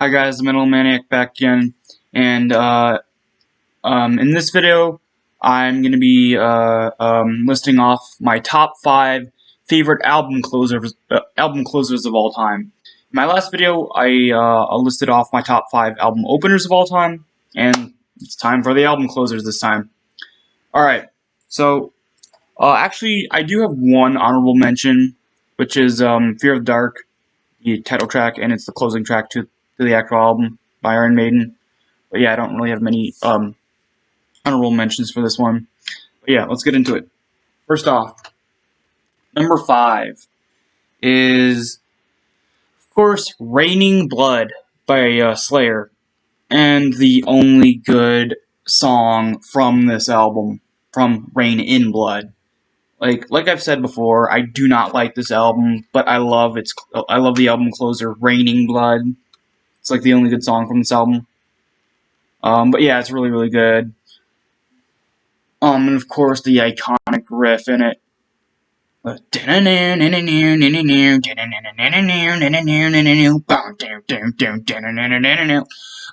Hi guys, the Mental Maniac back again, and in this video, I'm going to be listing off my top 5 favorite album closers of all time. In my last video, I listed off my top 5 album openers of all time, and it's time for the album closers this time. Alright, so actually, I do have one honorable mention, which is Fear of the Dark, the title track, and it's the closing track to the actual album by Iron Maiden. But yeah, I don't really have many honorable mentions for this one. But yeah, let's get into it. First off, number 5 is, of course, Raining Blood by Slayer, and the only good song from this album, from Rain in Blood. Like I've said before, I do not like this album, but I love the album closer, Raining Blood. It's like the only good song from this album. But yeah, it's really, really good. And of course the iconic riff in it. I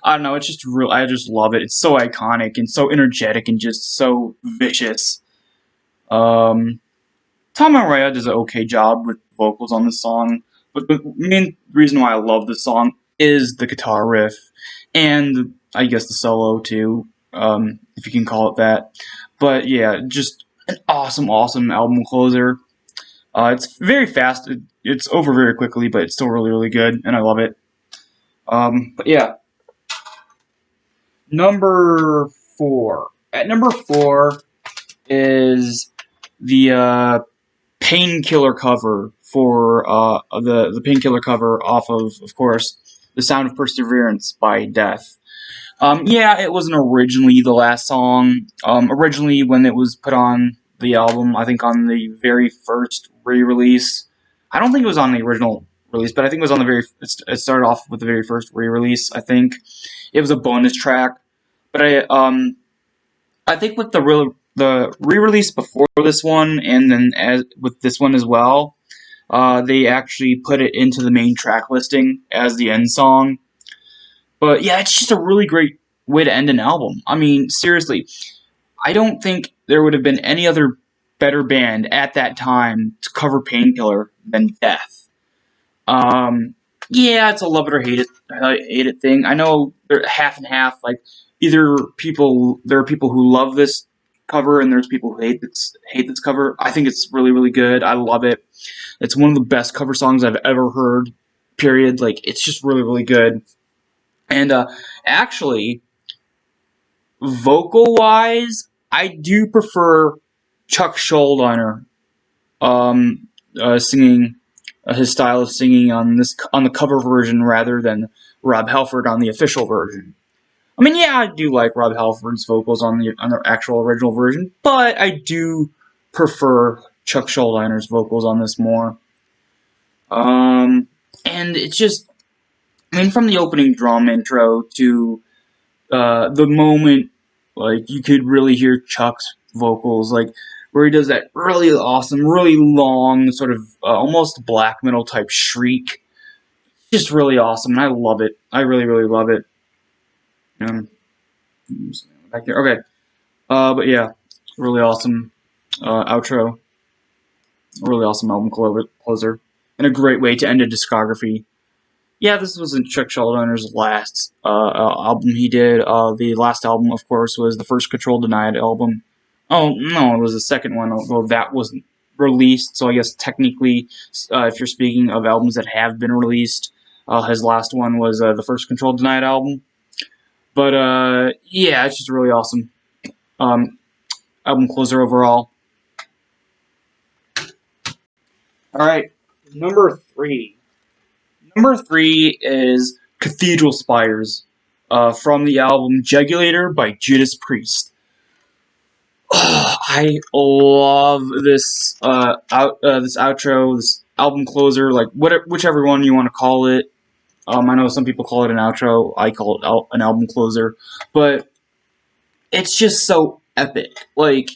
don't know, it's just real. I just love it. It's so iconic and so energetic and just so vicious. Tom Araya does an okay job with vocals on this song, but the main reason why I love this song is the guitar riff, and I guess the solo too, if you can call it that. But yeah, just an awesome album closer. It's very fast. It's over very quickly, but it's still really, really good, and I love it. But yeah. Number 4. At number 4 is the painkiller cover for the painkiller cover off of course, The Sound of Perseverance by Death. Yeah, it wasn't originally the last song. Originally, when it was put on the album, I think on the very first re-release. I don't think it was on the original release, but I think it was on the very. It started off with the very first re-release. I think it was a bonus track, but I think with the re-release before this one, and then with this one as well, they actually put it into the main track listing as the end song. But yeah, it's just a really great way to end an album. I mean, seriously, I don't think there would have been any other better band at that time to cover Painkiller than Death. Yeah, it's a love it or hate it thing. I know they're half and half. Like, there are people who love this cover, and there's people who hate this cover. I think it's really, really good. I love it. It's one of the best cover songs I've ever heard. Period. Like, it's just really, really good. And actually, vocal-wise, I do prefer Chuck Schuldiner singing his style of singing on the cover version rather than Rob Halford on the official version. I mean, yeah, I do like Rob Halford's vocals on the actual original version, but I do prefer Chuck Schuldiner's vocals on this more. And it's just, I mean, from the opening drum intro to the moment, like, you could really hear Chuck's vocals, like, where he does that really awesome, really long, sort of almost black metal type shriek. Just really awesome, and I love it. I really, really love it. Back there. Okay. But yeah, really awesome outro. Really awesome album closer. And a great way to end a discography. Yeah, this wasn't Chuck Schuldiner's last album he did. The last album, of course, was the first Control Denied album. Oh, no, it was the second one, although that wasn't released. So I guess technically, if you're speaking of albums that have been released, his last one was the first Control Denied album. But yeah, it's just really awesome. Album closer overall. Alright, number 3. Number 3 is Cathedral Spires from the album Jugulator by Judas Priest. Oh, I love this this outro, this album closer, like whichever one you want to call it. I know some people call it an outro. I call it an album closer, but it's just so epic. Like,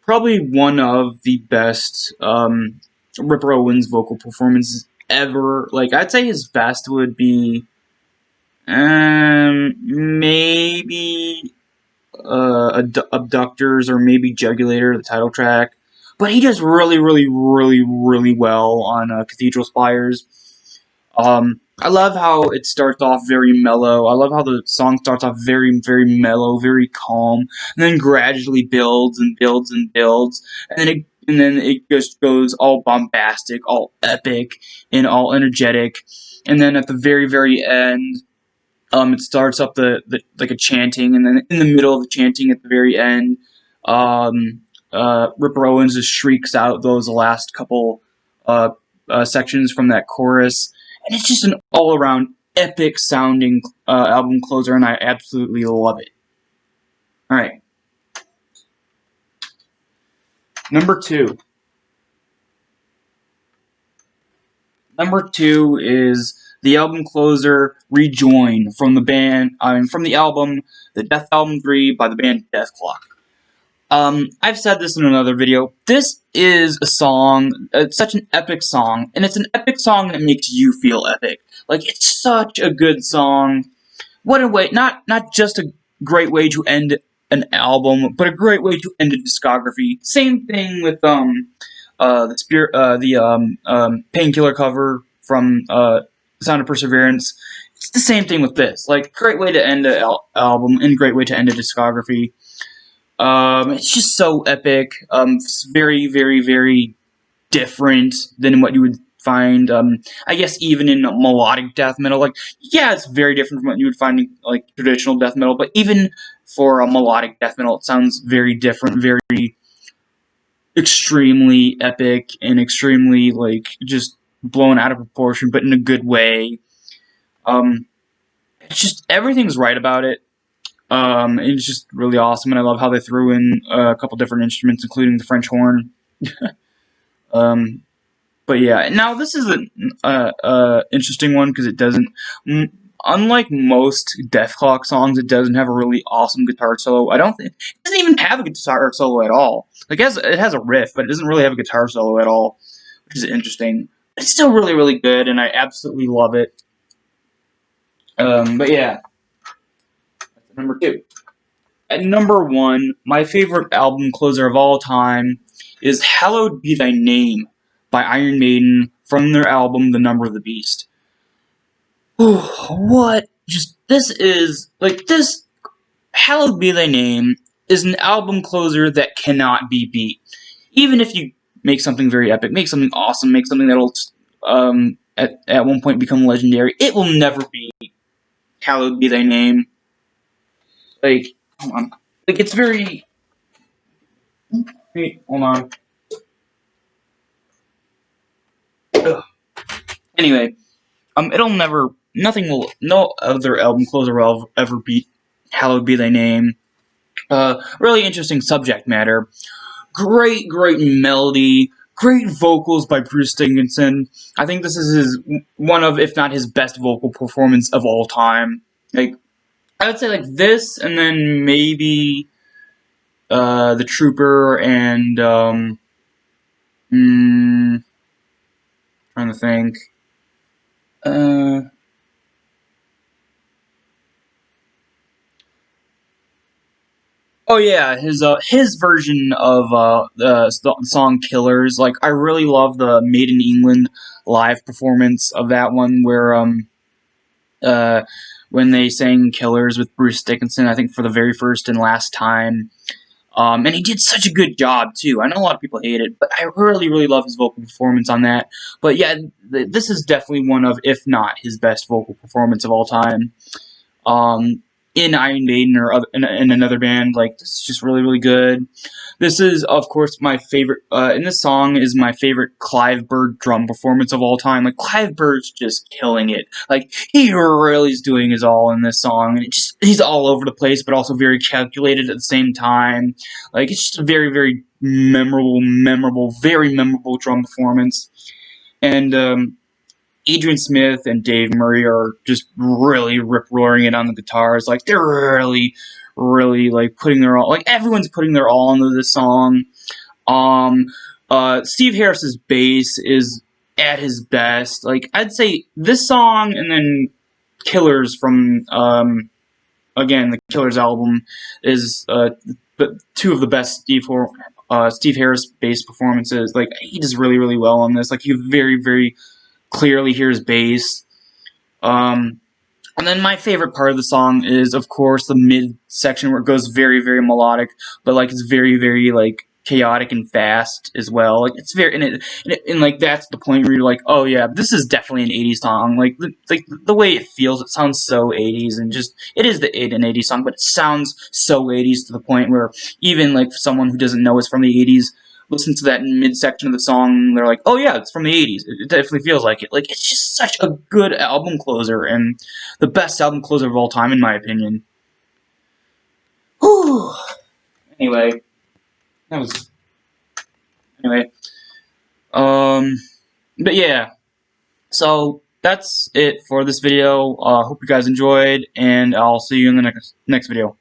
probably one of the best Ripper Owens vocal performances ever. Like, I'd say his best would be maybe Abductors, or maybe Jugulator, the title track. But he does really, really, really, really well on Cathedral Spires. I love how it starts off very mellow. I love how the song starts off very, very mellow, very calm, and then gradually builds and builds and builds, and then it just goes all bombastic, all epic, and all energetic. And then at the very, very end, it starts up like a chanting, and then in the middle of the chanting at the very end, Rip Owens just shrieks out those last couple sections from that chorus, and it's just an all-around epic sounding album closer, and I absolutely love it. All right, number two. Number two is the album closer, Rejoin, from the album, the Death Album 3 by the band Deathclock. I've said this in another video. This is a song, it's such an epic song, and it's an epic song that makes you feel epic. Like, it's such a good song. What a way, not just a great way to end an album, but a great way to end a discography. Same thing with, painkiller cover from Sound of Perseverance. It's the same thing with this. Like, great way to end an album and great way to end a discography. It's just so epic. It's very, very, very different than what you would find, I guess, even in melodic death metal. Like, yeah, it's very different from what you would find in, like, traditional death metal, but even for a melodic death metal, it sounds very different, very extremely epic, and extremely, like, just blown out of proportion, but in a good way. It's just, everything's right about it. It's just really awesome, and I love how they threw in a couple different instruments, including the French horn. But yeah, now this is an interesting one, because it doesn't, unlike most Deathclock songs, it doesn't have a really awesome guitar solo. I don't think, it doesn't even have a guitar solo at all. Like, it has a riff, but it doesn't really have a guitar solo at all, which is interesting. It's still really, really good, and I absolutely love it. But yeah, that's number two. At number one, my favorite album closer of all time is Hallowed Be Thy Name by Iron Maiden, from their album The Number of the Beast. What? This Hallowed Be Thy Name is an album closer that cannot be beat. Even if you make something very epic, make something awesome, make something that'll at one point become legendary, it will never be Hallowed Be Thy Name. Like, hold on. Like, it's very... Wait, hold on. Ugh. Anyway, no other album closer will ever beat Hallowed Be Thy Name. Really interesting subject matter. Great melody. Great vocals by Bruce Dickinson. I think this is one of, if not his best vocal performance of all time. Like, I would say, like, this, and then maybe The Trooper, and trying to think. Oh yeah, his version of the song "Killers." Like, I really love the Maiden England live performance of that one, where when they sang "Killers" with Bruce Dickinson, I think for the very first and last time. And he did such a good job, too. I know a lot of people hate it, but I really, really love his vocal performance on that. But yeah, this is definitely one of, if not his best vocal performance of all time. In Iron Maiden or in another band, like, this is just really, really good. This is, of course, my favorite, in this song is my favorite Clive Bird drum performance of all time. Like, Clive Bird's just killing it. Like, he really is doing his all in this song, and he's all over the place, but also very calculated at the same time. Like, it's just a very, very very memorable drum performance. And, Adrian Smith and Dave Murray are just really rip-roaring it on the guitars. Like, they're really, really, like, putting their all, like, everyone's putting their all into this song. Steve Harris's bass is at his best. Like, I'd say this song and then Killers from, again, the Killers album is two of the best Steve Harris bass performances. Like, he does really, really well on this. Like, you very, very clearly hear his bass. And then my favorite part of the song is, of course, the mid section where it goes very, very melodic, but like it's very, very like chaotic and fast as well. Like it's very, and like that's the point where you're like, oh yeah, this is definitely an '80s song. Like the way it feels, it sounds so '80s, and just it is an '80s song, but it sounds so '80s to the point where even like someone who doesn't know it's from the '80s listen to that midsection of the song, and they're like, "Oh yeah, it's from the '80s." It definitely feels like it. Like it's just such a good album closer, and the best album closer of all time, in my opinion. Whew. Anyway, that was anyway. But yeah, so that's it for this video. Hope you guys enjoyed, and I'll see you in the next video.